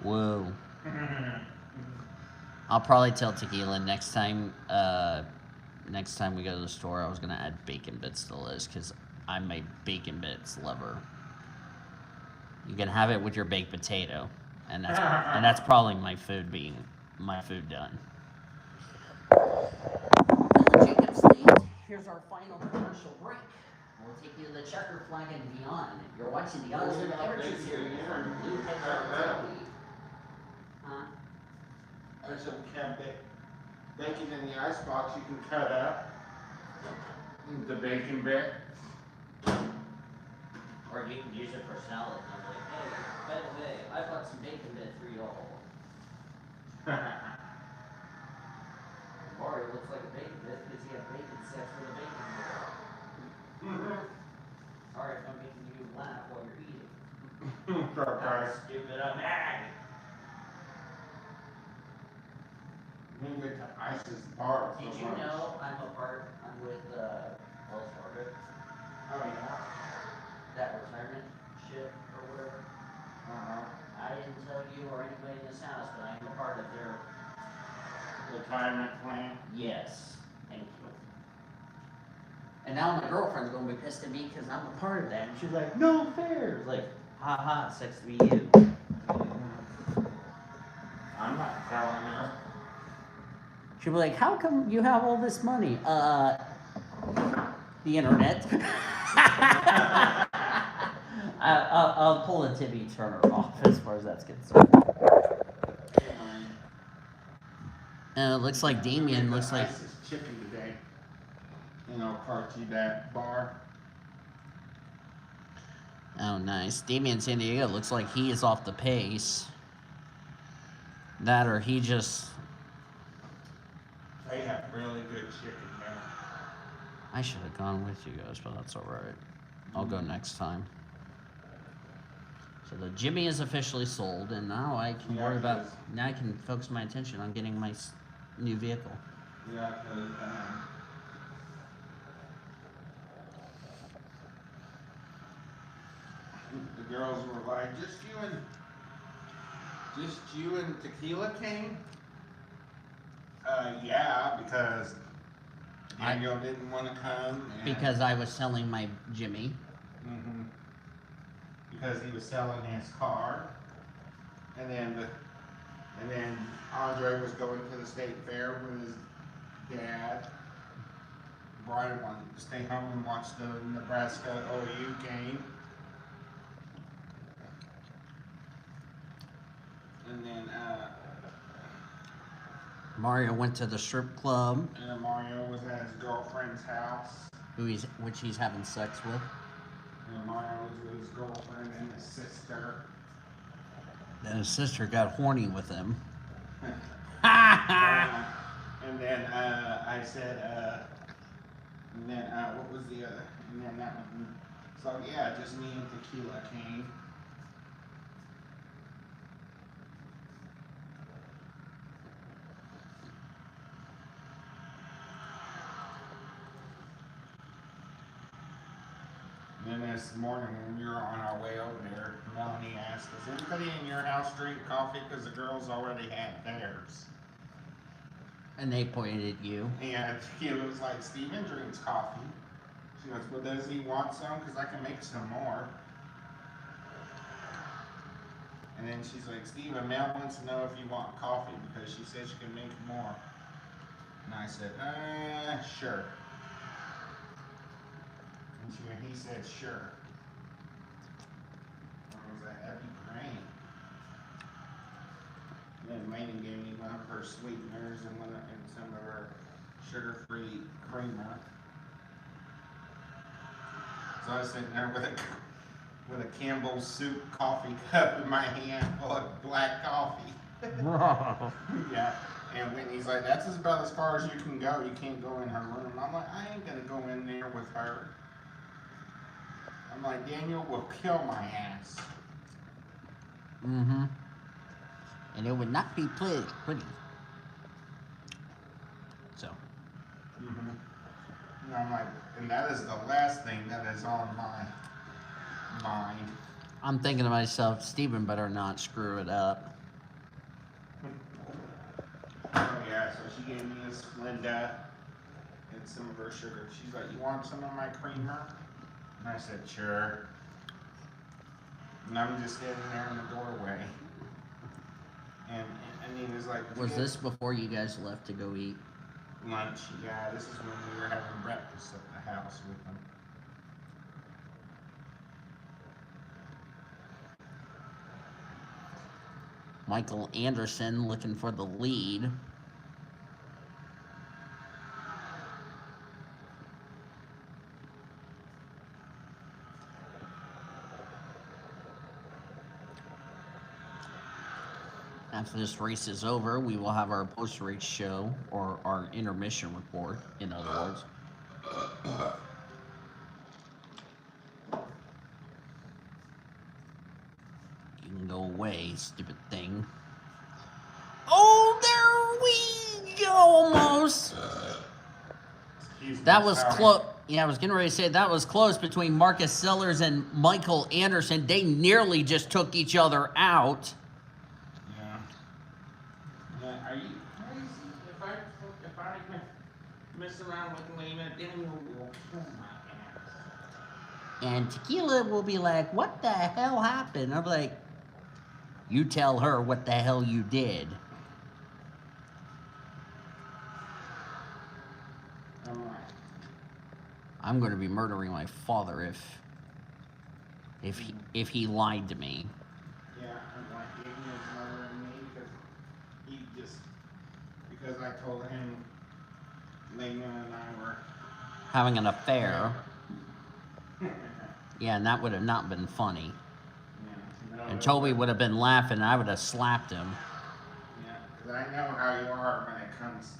Woo. I'll probably tell Tequila next time we go to the store, I was gonna add bacon bits to the list because I'm a bacon bits lover. You can have it with your baked potato, and that's probably my food done. Jacob's Lead. Here's our final commercial break. We'll take you to the checker flag and beyond. You're watching the Ultimate Amateur Series from Blue Head. Huh? There's some canned bacon in the icebox you can cut up. The bacon bit. Or you can use it for salad. And I'm like, hey, by the way, I bought some bacon bit for y'all. Mario looks like a bacon bit because he had bacon sex with a bacon bit. Sorry if I'm making you laugh while you're eating. Surprise. Stupid, I'm mad. You can get to Ice's bar. Did you know I'm with Wells Fargo? Oh, yeah. That retirement shit or whatever. I didn't tell you or anybody in this house, but I am a part of their. Retirement plan. Yes, thank you. And now my girlfriend's gonna be pissed at me because I'm a part of that. And she's like, no fair. It's like, haha, sucks to be you. I'm not telling her. She'll be like, how come you have all this money? The internet. I'll pull a Timmy Turner off as far as that's concerned. And it looks like Damien looks like. Ice's chicken today. You know, party that bar. Oh, nice. Damien San Diego looks like he is off the pace. That or he just. They have really good chicken there. I should have gone with you guys, but that's alright. I'll go next time. So the Jimmy is officially sold, and now I can worry about. Now I can focus my attention on getting my new vehicle. Yeah, because the girls were like, just you and Tequila came? Yeah, because Daniel didn't want to come. And, Because I was selling my Jimmy. hmm Because he was selling his car. And then Andre was going to the state fair with his dad. Brian wanted to stay home and watch the Nebraska OU game. And then Mario went to the strip club, Mario was at his girlfriend's house. which he's having sex with. And Mario was with his girlfriend and his sister. Then his sister got horny with him. And then I said, and then what was the other? And then that one. So yeah, just me and Tequila came. And then this morning when we were on our way over there, Melanie asked us, anybody in your house drink coffee? Because the girls already had theirs. And they pointed at you. And Tequila was like, Steven drinks coffee. She goes, well, does he want some? Because I can make some more. And then she's like, Steven, Mel wants to know if you want coffee because she said she can make more. And I said, sure. And he said, sure. I was like, that'd be great. And then Maiden gave me one of her sweeteners and some of her sugar-free creamer. So I was sitting there with a Campbell's soup coffee cup in my hand full of black coffee. Yeah. And Whitney's like, that's about as far as you can go. You can't go in her room. I'm like, I ain't gonna go in there with her. I'm like, Daniel will kill my ass. Mm-hmm. And it would not be pretty. So. Mm-hmm. And I'm like, and that is the last thing that is on my mind. I'm thinking to myself, Steven better not screw it up. Oh yeah, so she gave me a Splenda and some of her sugar. She's like, you want some of my creamer? And I said, sure. And I'm just standing there in the doorway. And he was like, Was this before you guys left to go eat? lunch? Yeah, this is when we were having breakfast at the house with them. Michael Anderson looking for the lead. After this race is over, we will have our post-race show, or our intermission report, in other words. You can go away, stupid thing. Oh, there we go, almost. That was close. Yeah, I was getting ready to say that was close between Marcus Sellers and Michael Anderson. They nearly just took each other out. Are you crazy? If I mess around with Lena, Daniel will kill my ass. And Tequila will be like, what the hell happened? I'm like, you tell her what the hell you did. I'm going to be murdering my father if he lied to me. Yeah, I'm like, Daniel's murdering me because I told him Lena and I were Having an affair. Yeah, and that would have not been funny. Yeah, And Toby would have been laughing, and I would have slapped him. Yeah, because I know how you are when it comes.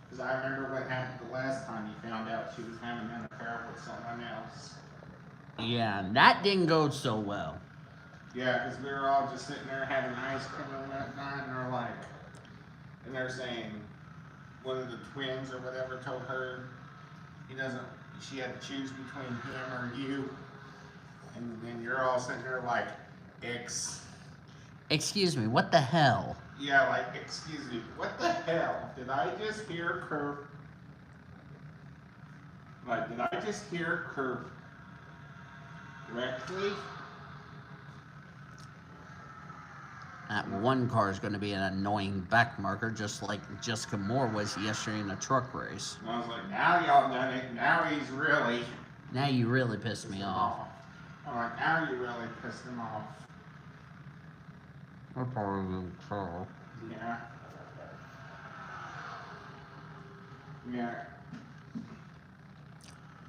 Because I remember what happened the last time you found out she was having an affair with someone else. Yeah, and that didn't go so well. Yeah, because we were all just sitting there having ice cream and whatnot, and they're saying one of the twins or whatever told her she had to choose between him or you, and then you're all sitting there like, Excuse me, what the hell? yeah, like, excuse me, what the hell? Did I just hear her? Like, did I just hear correctly? That one car is going to be an annoying back marker, just like Jessica Moore was yesterday in a truck race. And I was like, now y'all done it. Now he's really Now you really pissed me off. I'm like, now you really pissed him off. I probably didn't tell. Yeah. Yeah.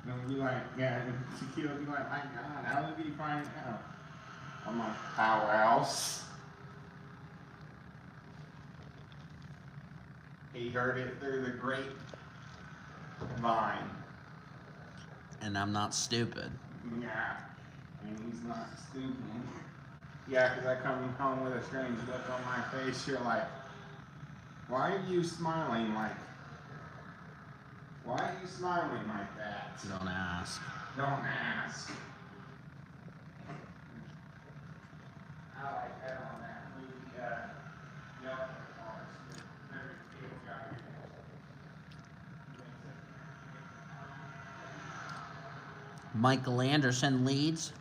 They'll be like, yeah, Shaquille will be like, my God, how did he find out? I'm like, how else? He heard it through the grapevine. And I'm not stupid. Yeah. And he's not stupid. Yeah, because I come home with a strange look on my face. You're like, why are you smiling like? Why are you smiling like that? Don't ask. Don't ask. I like that on that movie, Yellow Forest. Very cute guy. Michael Anderson leads.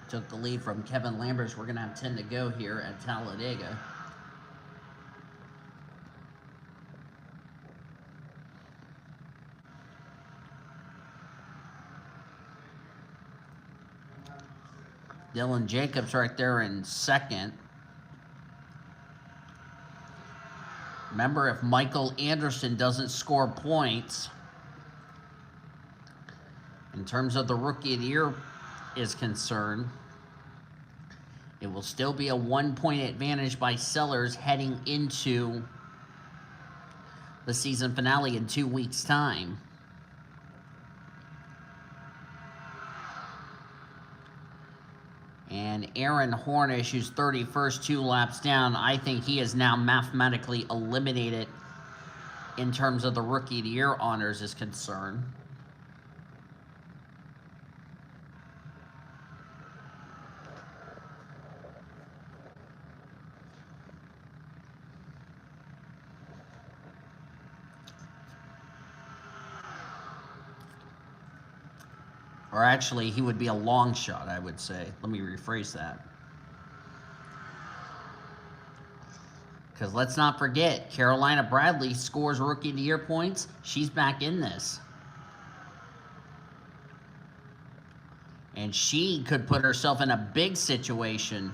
Took the lead from Kevin Lambers. We're going to have 10 to go here at Talladega. Dylan Jacobs right there in second. Remember, if Michael Anderson doesn't score points, in terms of the Rookie of the Year is concerned, it will still be a 1-point advantage by Sellers heading into the season finale in 2 weeks' time. And Aaron Hornish, who's 31st, 2 laps down, I think he is now mathematically eliminated in terms of the Rookie of the Year honors is concerned. Or actually, he would be a long shot, I would say. Let me rephrase that. Because let's not forget, Carolina Bradley scores Rookie of the Year points. She's back in this. And she could put herself in a big situation.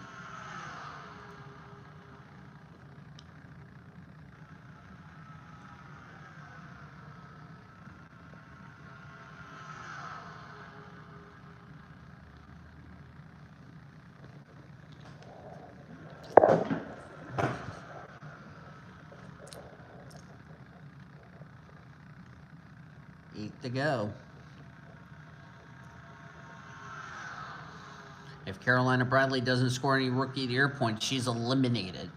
To go. If Carolina Bradley doesn't score any Rookie of the Year points, she's eliminated.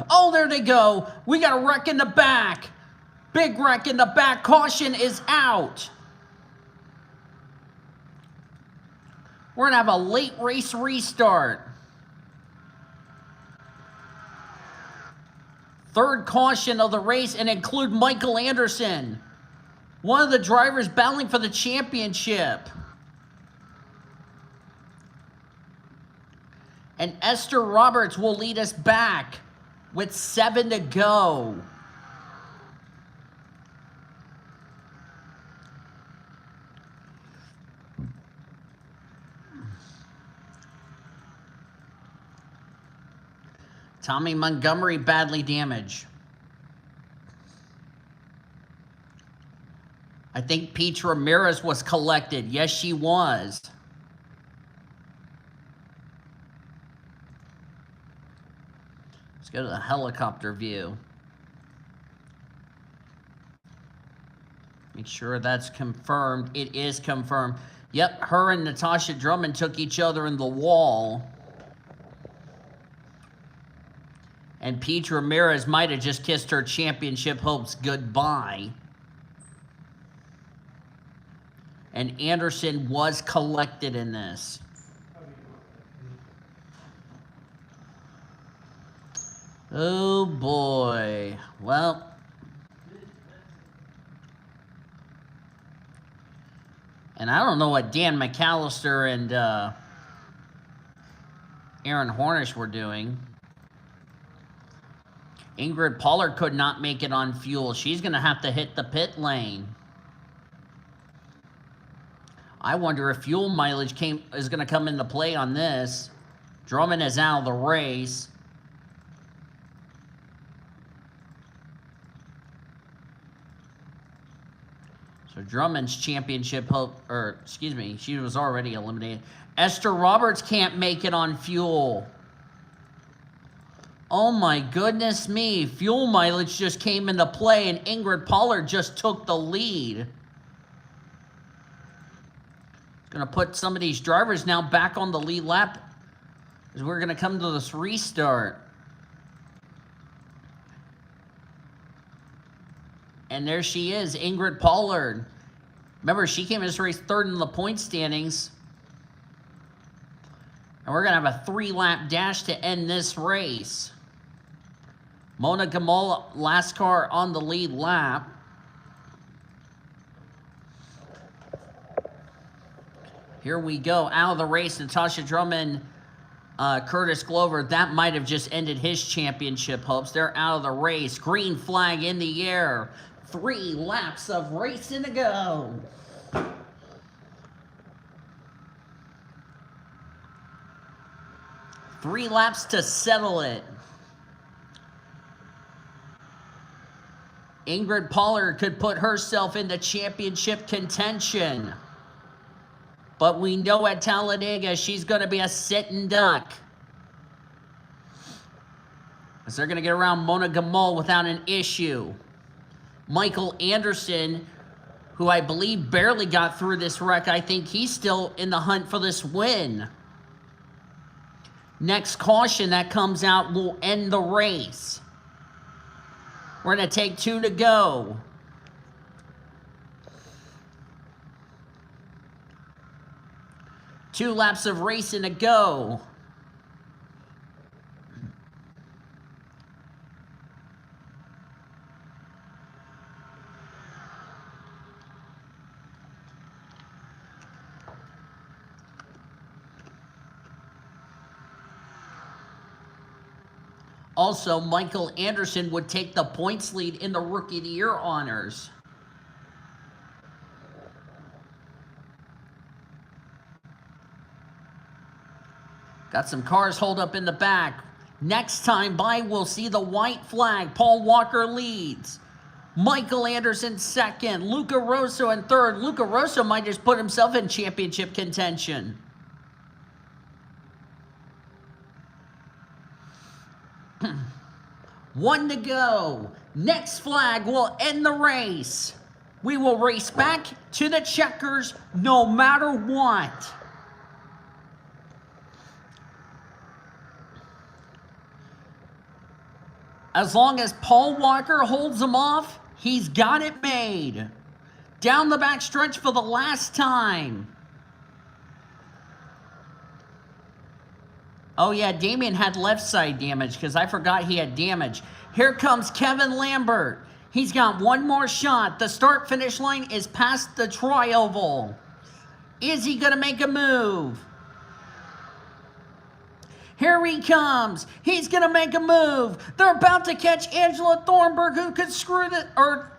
Oh, there they go. We got a wreck in the back. Big wreck in the back. Caution is out. We're going to have a late race restart. Third caution of the race and include Michael Anderson, one of the drivers battling for the championship. And Esther Roberts will lead us back with 7 to go. Tommy Montgomery badly damaged. I think Peach Ramirez was collected. Yes, she was. Let's go to the helicopter view. Make sure that's confirmed. It is confirmed. Yep, her and Natasha Drummond took each other in the wall. And Peach Ramirez might have just kissed her championship hopes goodbye. And Anderson was collected in this. Oh boy. Well, and I don't know what Dan McAllister and Aaron Hornish were doing. Ingrid Pollard could not make it on fuel. She's going to have to hit the pit lane. I wonder if fuel mileage is going to come into play on this. Drummond is out of the race. So Drummond's championship hope, or excuse me, she was already eliminated. Esther Roberts can't make it on fuel. Oh my goodness me. Fuel mileage just came into play and Ingrid Pollard just took the lead. It's going to put some of these drivers now back on the lead lap as we're going to come to this restart. And there she is, Ingrid Pollard. Remember, she came in this race third in the point standings. And we're going to have a 3-lap dash to end this race. Mona Gamola, last car on the lead lap. Here we go, out of the race, Natasha Drummond, Curtis Glover. That might have just ended his championship hopes. They're out of the race. Green flag in the air. 3 laps of racing to go. Three laps to settle it. Ingrid Pollard could put herself into championship contention. But we know at Talladega she's going to be a sitting duck. As they're going to get around Mona Gamal without an issue. Michael Anderson, who I believe barely got through this wreck, I think he's still in the hunt for this win. Next caution that comes out will end the race. We're going to take 2 to go. Two laps of racing to go. Also, Michael Anderson would take the points lead in the Rookie of the Year honors. Got some cars holed up in the back. Next time by, we'll see the white flag. Paul Walker leads. Michael Anderson second. Luca Rosso in third. Luca Rosso might just put himself in championship contention. One to go. Next flag will end the race. We will race back to the checkers no matter what. As long as Paul Walker holds them off, he's got it made. Down the back stretch for the last time. Oh yeah, Damien had left side damage because I forgot he had damage. Here comes Kevin Lambert. He's got one more shot. The start-finish line is past the tri-oval. Is he going to make a move? Here he comes. He's going to make a move. They're about to catch Angela Thornburg, who could screw the... Or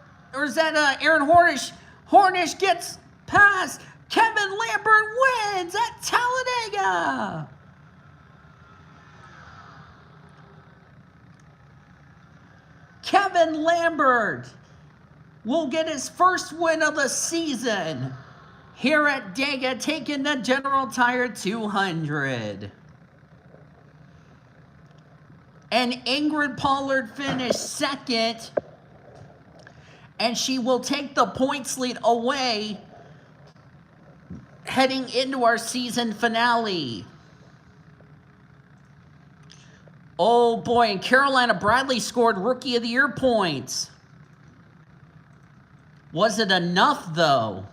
is that Aaron Hornish? Hornish gets past. Kevin Lambert wins at Talladega. Kevin Lambert will get his first win of the season here at Dega, taking the General Tire 200. And Ingrid Pollard finished second, and she will take the points lead away heading into our season finale. Oh boy, and Carolina Bradley scored Rookie of the Year points. Was it enough though?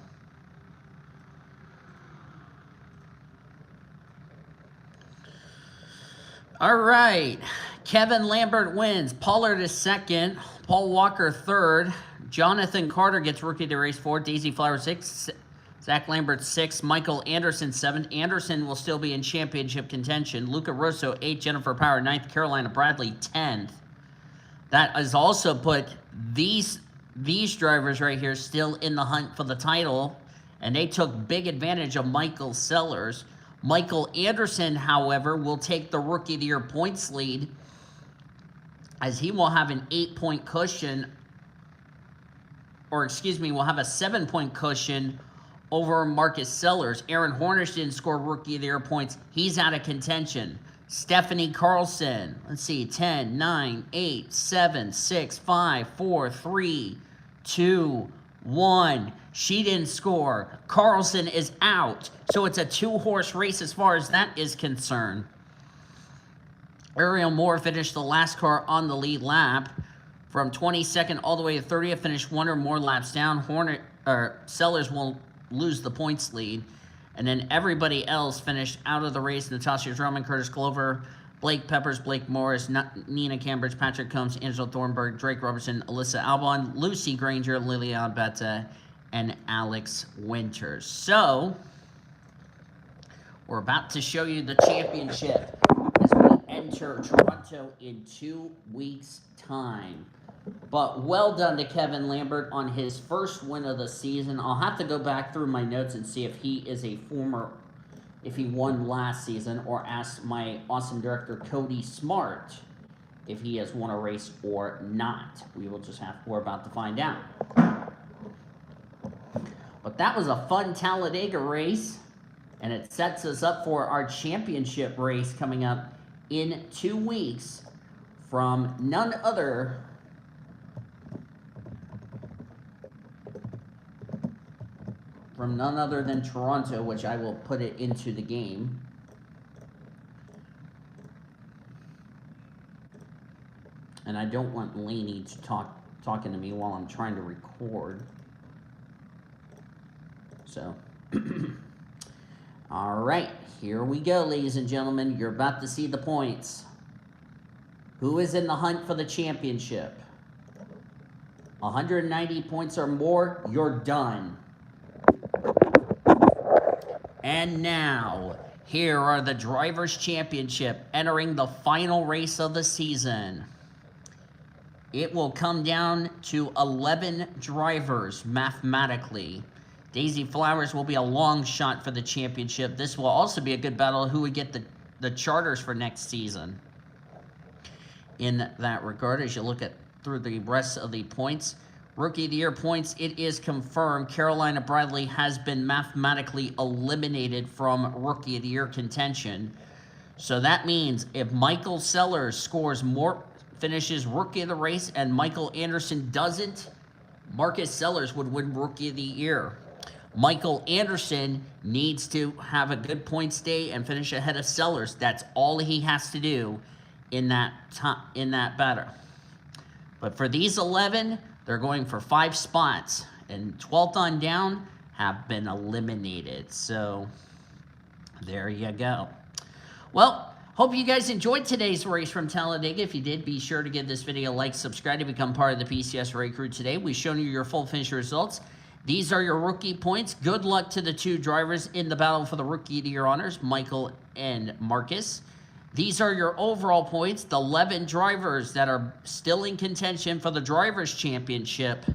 All right. Kevin Lambert wins. Pollard is second. Paul Walker third. Jonathan Carter gets Rookie of the Race 4. Daisy Flowers 6. Zach Lambert 6. Michael Anderson 7. Anderson will still be in championship contention. Luca Rosso 8. Jennifer Power 9th. Carolina Bradley 10th. That has also put these drivers right here still in the hunt for the title. And they took big advantage of Michael Sellers. Michael Anderson, however, will take the Rookie of the Year points lead, as he will have an 8-point cushion, or excuse me, will have a 7-point cushion over Marcus Sellers. Aaron Hornish didn't score Rookie of the Year points. He's out of contention. Stephanie Carlson, let's see, 10, 9, 8, 7, 6, 5, 4, 3, 2, 1. She didn't score. Carlson is out. So it's a 2-horse race as far as that is concerned. Ariel Moore finished the last car on the lead lap. From 22nd all the way to 30th, finished 1 or more laps down. Sellers will lose the points lead. And then everybody else finished out of the race. Natasha Drummond, Curtis Glover, Blake Peppers, Blake Morris, Nina Cambridge, Patrick Combs, Angela Thornburg, Drake Robertson, Alyssa Albon, Lucy Granger, Liliana Betta, and Alex Winters. So, we're about to show you the championship as we enter Toronto in 2 weeks' time. But well done to Kevin Lambert on his first win of the season. I'll have to go back through my notes and see if he is a former, if he won last season, or ask my awesome director Cody Smart if he has won a race or not. We're about to find out. But that was a fun Talladega race, and it sets us up for our championship race coming up in 2 weeks from none other than Toronto, which I will put it into the game. And I don't want Lainey to talking to me while I'm trying to record. So, all right, here we go, ladies and gentlemen. You're about to see the points. Who is in the hunt for the championship? 190 points or more, you're done. And now, here are the Drivers' Championship entering the final race of the season. It will come down to 11 drivers mathematically. Daisy Flowers will be a long shot for the championship. This will also be a good battle who would get the charters for next season. In that regard, as you look through the rest of the points, Rookie of the Year points, it is confirmed Carolina Bradley has been mathematically eliminated from Rookie of the Year contention. So that means if Michael Sellers scores more, finishes Rookie of the Race, and Michael Anderson doesn't, Marcus Sellers would win Rookie of the Year. Michael Anderson needs to have a good points day and finish ahead of Sellers. That's all he has to do in that battle. But for these 11, they're going for 5 spots, and 12th on down have been eliminated. So there you go. Well, hope you guys enjoyed today's race from Talladega. If you did, be sure to give this video a like, subscribe to become part of the PCS Ray Crew today. We've shown you your full finish results. These are your rookie points. Good luck to the 2 drivers in the battle for the Rookie of the Year honors, Michael and Marcus. These are your overall points, the 11 drivers that are still in contention for the Drivers' Championship,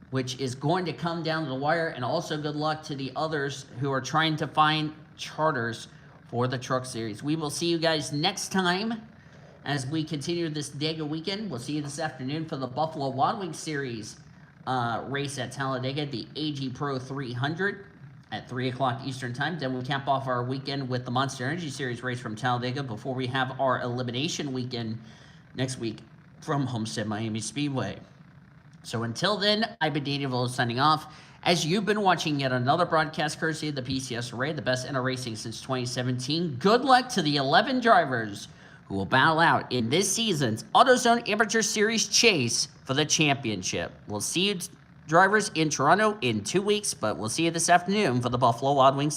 which is going to come down to the wire. And also good luck to the others who are trying to find charters for the Truck Series. We will see you guys next time as we continue this Dega weekend. We'll see you this afternoon for the Buffalo Wild Wings Series race at Talladega, the AG Pro 300. At 3 o'clock Eastern Time. Then we'll cap off our weekend with the Monster Energy Series race from Talladega before we have our elimination weekend next week from Homestead Miami Speedway. So until then, I've been Daniel Villa signing off. As you've been watching yet another broadcast courtesy of the PCS Array, the best in racing since 2017. Good luck to the 11 drivers who will battle out in this season's AutoZone Amateur Series chase for the championship. We'll see you drivers in Toronto in 2 weeks, but we'll see you this afternoon for the Buffalo Wild Wings.